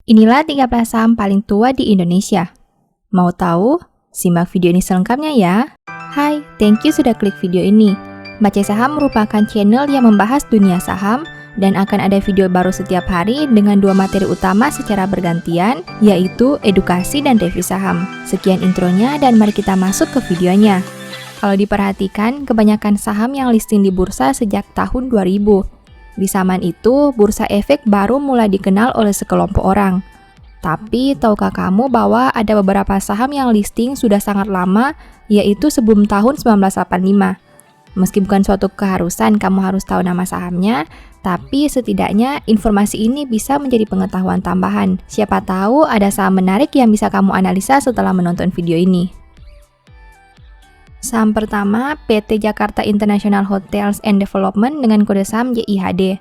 Inilah 13 saham paling tua di Indonesia. Mau tahu? Simak video ini selengkapnya ya. Hai, thank you sudah klik video ini. Baca Saham merupakan channel yang membahas dunia saham dan akan ada video baru setiap hari dengan dua materi utama secara bergantian, yaitu edukasi dan review saham. Sekian intronya dan mari kita masuk ke videonya. Kalau diperhatikan, kebanyakan saham yang listing di bursa sejak tahun 2000. Di zaman itu, bursa efek baru mulai dikenal oleh sekelompok orang. Tapi, tahukah kamu bahwa ada beberapa saham yang listing sudah sangat lama, yaitu sebelum tahun 1985? Meski bukan suatu keharusan kamu harus tahu nama sahamnya, tapi setidaknya informasi ini bisa menjadi pengetahuan tambahan. Siapa tahu ada saham menarik yang bisa kamu analisa setelah menonton video ini. Saham pertama, PT Jakarta International Hotels and Development dengan kode saham JIHD.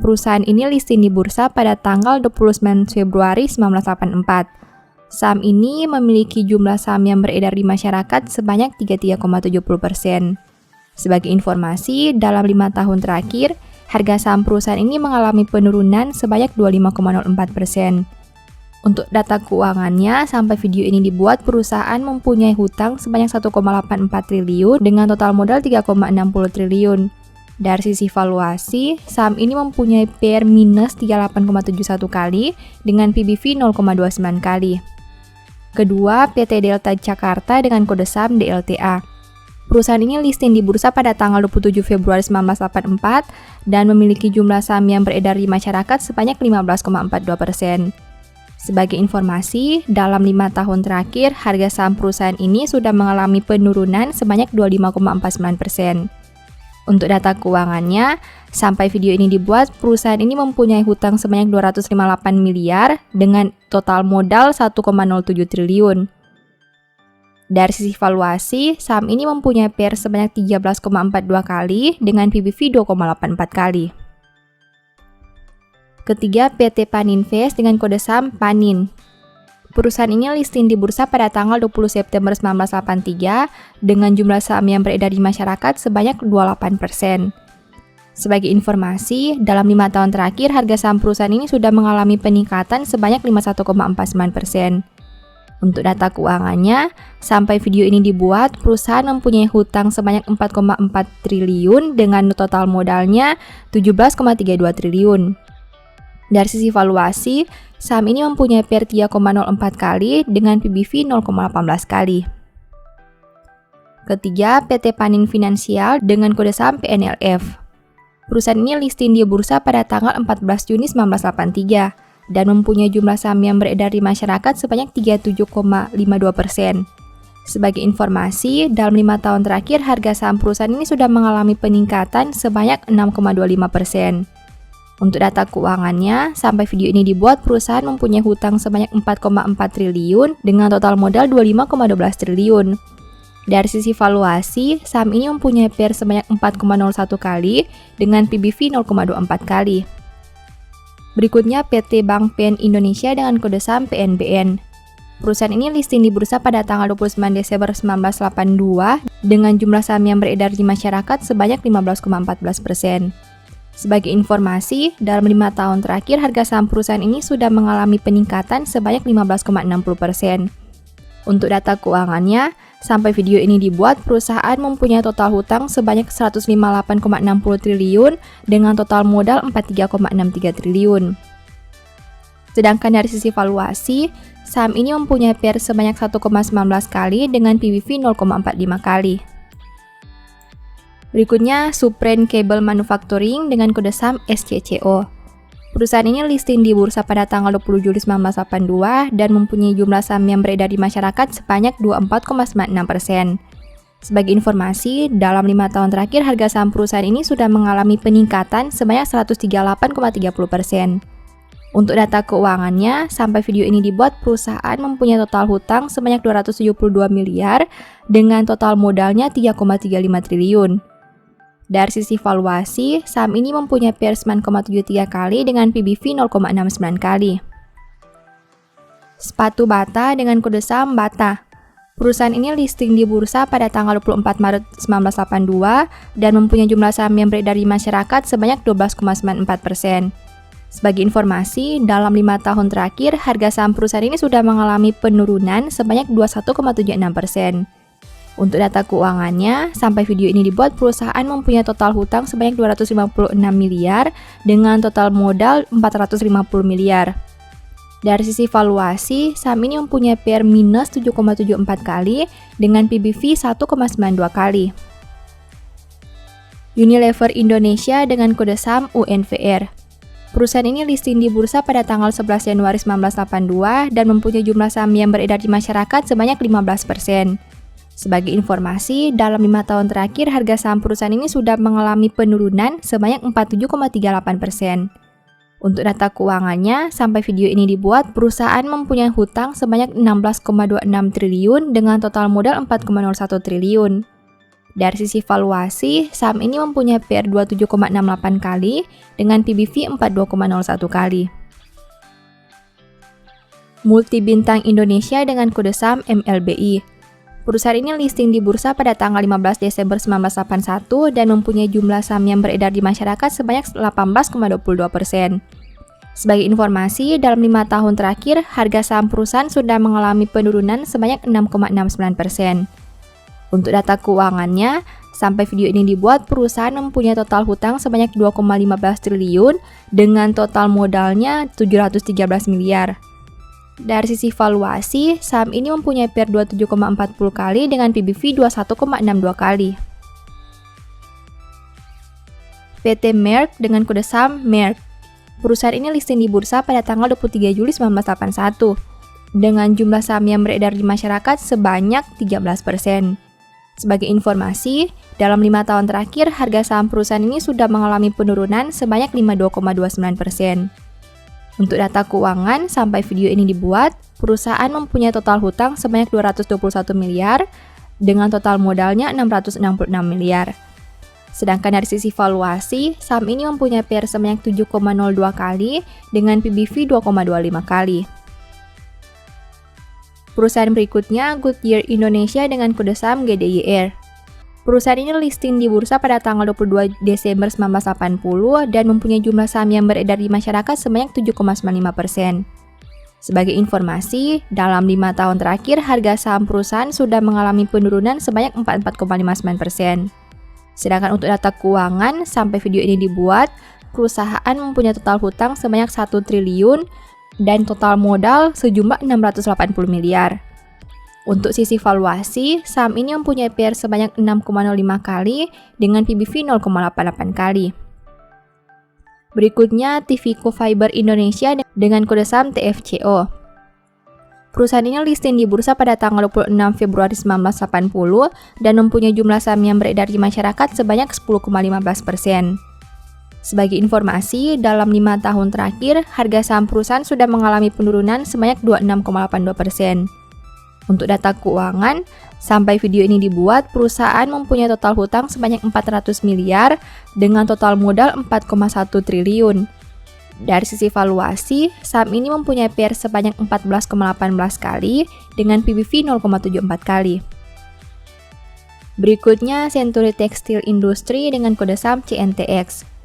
Perusahaan ini listing di bursa pada tanggal 29 Februari 1984. Saham ini memiliki jumlah saham yang beredar di masyarakat sebanyak 33,70%. Sebagai informasi, dalam 5 tahun terakhir, harga saham perusahaan ini mengalami penurunan sebanyak 25,04%. Untuk data keuangannya, sampai video ini dibuat, perusahaan mempunyai hutang sebanyak 1,84 triliun dengan total modal 3,60 triliun. Dari sisi valuasi, saham ini mempunyai PER minus 38,71 kali dengan PBV 0,29 kali. Kedua, PT Delta Jakarta dengan kode saham DLTA. Perusahaan ini listing di bursa pada tanggal 27 Februari 1984 dan memiliki jumlah saham yang beredar di masyarakat sebanyak 15,42%. Sebagai informasi, dalam 5 tahun terakhir, harga saham perusahaan ini sudah mengalami penurunan sebanyak 25,49%. Untuk data keuangannya, sampai video ini dibuat, perusahaan ini mempunyai hutang sebanyak 258 miliar dengan total modal 1,07 triliun. Dari sisi valuasi, saham ini mempunyai PER sebanyak 13,42 kali dengan PBV 2,84 kali. Ketiga, PT Paninvest dengan kode saham PANIN. Perusahaan ini listing di bursa pada tanggal 20 September 1983 dengan jumlah saham yang beredar di masyarakat sebanyak 28%. Sebagai informasi, dalam 5 tahun terakhir harga saham perusahaan ini sudah mengalami peningkatan sebanyak 51,49%. Untuk data keuangannya, sampai video ini dibuat, perusahaan mempunyai hutang sebanyak 4,4 triliun dengan total modalnya 17,32 triliun. Dari sisi valuasi, saham ini mempunyai PER 3,04 kali dengan PBV 0,18 kali. Ketiga, PT Panin Finansial dengan kode saham PNLF. Perusahaan ini listing di bursa pada tanggal 14 Juni 1983 dan mempunyai jumlah saham yang beredar di masyarakat sebanyak 37,52%. Sebagai informasi, dalam 5 tahun terakhir harga saham perusahaan ini sudah mengalami peningkatan sebanyak 6,25%. Untuk data keuangannya, sampai video ini dibuat, perusahaan mempunyai hutang sebanyak 4,4 triliun dengan total modal 25,12 triliun. Dari sisi valuasi, saham ini mempunyai PER sebanyak 4,01 kali dengan PBV 0,24 kali. Berikutnya PT Bank PN Indonesia dengan kode saham PNBN. Perusahaan ini listing di bursa pada tanggal 29 Desember 1982 dengan jumlah saham yang beredar di masyarakat sebanyak 15,14%. Sebagai informasi, dalam 5 tahun terakhir harga saham perusahaan ini sudah mengalami peningkatan sebanyak 15,60%. Untuk data keuangannya, sampai video ini dibuat, perusahaan mempunyai total hutang sebanyak 158,60 triliun dengan total modal 43,63 triliun. Sedangkan dari sisi valuasi, saham ini mempunyai PER sebanyak 1,19 kali dengan PBV 0,45 kali. Berikutnya, Supreme Cable Manufacturing dengan kode saham SCCO. Perusahaan ini listing di bursa pada tanggal 20 Juli 1982 dan mempunyai jumlah saham yang beredar di masyarakat sebanyak 24,96%. Sebagai informasi, dalam 5 tahun terakhir harga saham perusahaan ini sudah mengalami peningkatan sebanyak 138,30%. Untuk data keuangannya, sampai video ini dibuat, perusahaan mempunyai total hutang sebanyak 272 miliar dengan total modalnya 3,35 triliun. Dari sisi valuasi, saham ini mempunyai PER 9,73 kali dengan PBV 0,69 kali. Sepatu Bata dengan kode saham Bata. Perusahaan ini listing di bursa pada tanggal 24 Maret 1982 dan mempunyai jumlah saham yang beredar di masyarakat sebanyak 12,94%. Sebagai informasi, dalam 5 tahun terakhir, harga saham perusahaan ini sudah mengalami penurunan sebanyak 21,76%. Untuk data keuangannya, sampai video ini dibuat, perusahaan mempunyai total hutang sebanyak 256 miliar dengan total modal 450 miliar. Dari sisi valuasi, saham ini mempunyai PER minus 7,74 kali dengan PBV 1,92 kali. Unilever Indonesia dengan kode saham UNVR. Perusahaan ini listing di bursa pada tanggal 11 Januari 1982 dan mempunyai jumlah saham yang beredar di masyarakat sebanyak 15%. Sebagai informasi, dalam 5 tahun terakhir harga saham perusahaan ini sudah mengalami penurunan sebanyak 47,38%. Untuk data keuangannya, sampai video ini dibuat, perusahaan mempunyai hutang sebanyak 16,26 triliun dengan total modal 4,01 triliun. Dari sisi valuasi, saham ini mempunyai PER 27,68 kali dengan PBV 42,01 kali. Multibintang Indonesia dengan kode saham MLBI. Perusahaan ini listing di bursa pada tanggal 15 Desember 1981 dan mempunyai jumlah saham yang beredar di masyarakat sebanyak 18,22%. Sebagai informasi, dalam 5 tahun terakhir, harga saham perusahaan sudah mengalami penurunan sebanyak 6,69%. Untuk data keuangannya, sampai video ini dibuat, perusahaan mempunyai total hutang sebanyak 2,15 triliun dengan total modalnya 713 miliar. Dari sisi valuasi, saham ini mempunyai PER 27,40 kali dengan PBV 21,62 kali. PT Merck dengan kode saham Merck. Perusahaan ini listing di bursa pada tanggal 23 Juli 1981 dengan jumlah saham yang beredar di masyarakat sebanyak 13%. Sebagai informasi, dalam 5 tahun terakhir harga saham perusahaan ini sudah mengalami penurunan sebanyak 52,29%. Untuk data keuangan, sampai video ini dibuat, perusahaan mempunyai total hutang sebanyak 221 miliar dengan total modalnya 666 miliar. Sedangkan dari sisi valuasi, saham ini mempunyai PER sebanyak 7,02 kali dengan PBV 2,25 kali. Perusahaan berikutnya, Goodyear Indonesia dengan kode saham GDYR. Perusahaan ini listing di bursa pada tanggal 22 Desember 1980 dan mempunyai jumlah saham yang beredar di masyarakat sebanyak 7,95%. Sebagai informasi, dalam 5 tahun terakhir harga saham perusahaan sudah mengalami penurunan sebanyak 44,59%. Sedangkan untuk data keuangan, sampai video ini dibuat, perusahaan mempunyai total hutang sebanyak 1 triliun dan total modal sejumlah 680 miliar. Untuk sisi valuasi, saham ini mempunyai PER sebanyak 6,05 kali dengan PBV 0,88 kali. Berikutnya, Tivico Fiber Indonesia dengan kode saham TFCO. Perusahaan ini listing di bursa pada tanggal 26 Februari 1980 dan mempunyai jumlah saham yang beredar di masyarakat sebanyak 10,15%. Sebagai informasi, dalam 5 tahun terakhir, harga saham perusahaan sudah mengalami penurunan sebanyak 26,82%. Untuk data keuangan, sampai video ini dibuat, perusahaan mempunyai total hutang sebanyak 400 miliar dengan total modal 4,1 triliun. Dari sisi valuasi, saham ini mempunyai PER sebanyak 14,18 kali dengan PBV 0,74 kali. Berikutnya, Century Textile Industry dengan kode saham CNTX.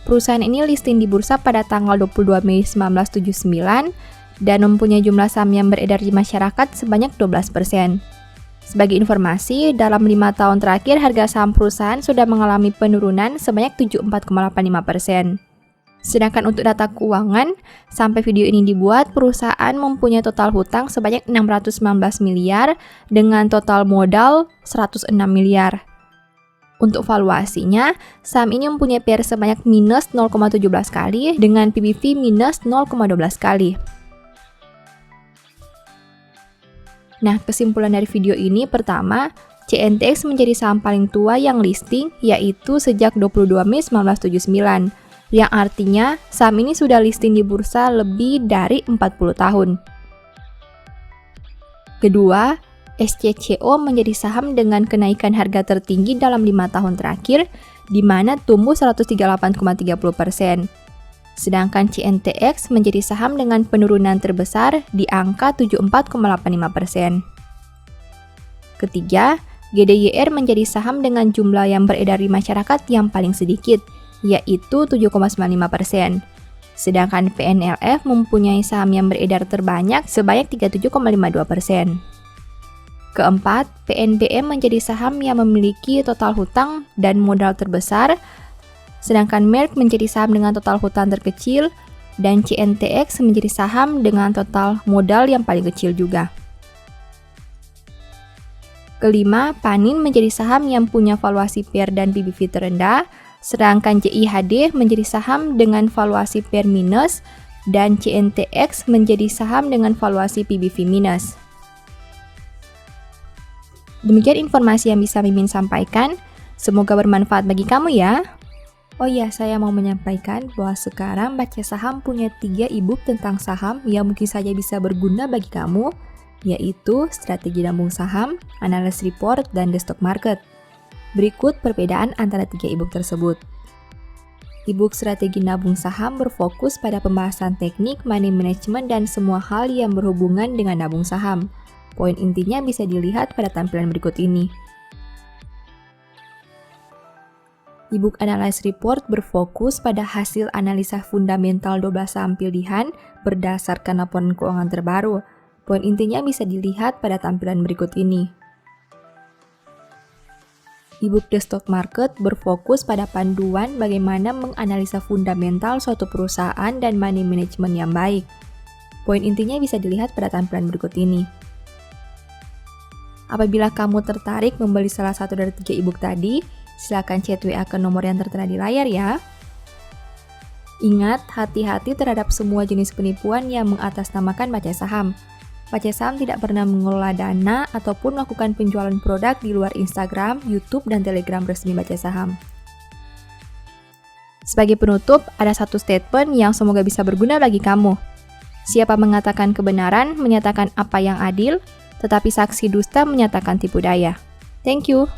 Perusahaan ini listing di bursa pada tanggal 22 Mei 1979 dan mempunyai jumlah saham yang beredar di masyarakat sebanyak 12%. Sebagai informasi, dalam 5 tahun terakhir harga saham perusahaan sudah mengalami penurunan sebanyak 74,85%. Sedangkan untuk data keuangan, sampai video ini dibuat, perusahaan mempunyai total hutang sebanyak 619 miliar dengan total modal 106 miliar. Untuk valuasinya, saham ini mempunyai PER sebanyak minus 0,17 kali dengan PBV minus 0,12 kali. Nah, kesimpulan dari video ini pertama, CNTX menjadi saham paling tua yang listing, yaitu sejak 22 Mei 1979, yang artinya saham ini sudah listing di bursa lebih dari 40 tahun. Kedua, SCCO menjadi saham dengan kenaikan harga tertinggi dalam 5 tahun terakhir, di mana tumbuh 138,30%. Sedangkan CNTX menjadi saham dengan penurunan terbesar di angka 74,85%. Ketiga, GDYR menjadi saham dengan jumlah yang beredar di masyarakat yang paling sedikit, yaitu 7,95%. Sedangkan PNLF mempunyai saham yang beredar terbanyak sebanyak 37,52%. Keempat, PNBM menjadi saham yang memiliki total hutang dan modal terbesar, sedangkan Merck menjadi saham dengan total hutang terkecil, dan CNTX menjadi saham dengan total modal yang paling kecil juga. Kelima, Panin menjadi saham yang punya valuasi PER dan PBV terendah, sedangkan JIHD menjadi saham dengan valuasi PER minus, dan CNTX menjadi saham dengan valuasi PBV minus. Demikian informasi yang bisa Mimin sampaikan. Semoga bermanfaat bagi kamu ya. Oh iya, saya mau menyampaikan bahwa sekarang Baca Saham punya 3 e-book tentang saham yang mungkin saja bisa berguna bagi kamu, yaitu Strategi Nabung Saham, Analysis Report, dan The Stock Market. Berikut perbedaan antara 3 e-book tersebut. E-book Strategi Nabung Saham berfokus pada pembahasan teknik, money management, dan semua hal yang berhubungan dengan nabung saham. Poin intinya bisa dilihat pada tampilan berikut ini. E-book Analysis Report berfokus pada hasil analisa fundamental 12 saham pilihan berdasarkan laporan keuangan terbaru. Poin intinya bisa dilihat pada tampilan berikut ini. E-book The Stock Market berfokus pada panduan bagaimana menganalisa fundamental suatu perusahaan dan money management yang baik. Poin intinya bisa dilihat pada tampilan berikut ini. Apabila kamu tertarik membeli salah satu dari 3 e-book tadi, silakan chat WA ke nomor yang tertera di layar ya. Ingat, hati-hati terhadap semua jenis penipuan yang mengatasnamakan Baca Saham. Baca Saham tidak pernah mengelola dana ataupun melakukan penjualan produk di luar Instagram, YouTube, dan Telegram resmi Baca Saham. Sebagai penutup, ada satu statement yang semoga bisa berguna bagi kamu. Siapa mengatakan kebenaran, menyatakan apa yang adil, tetapi saksi dusta menyatakan tipu daya. Thank you.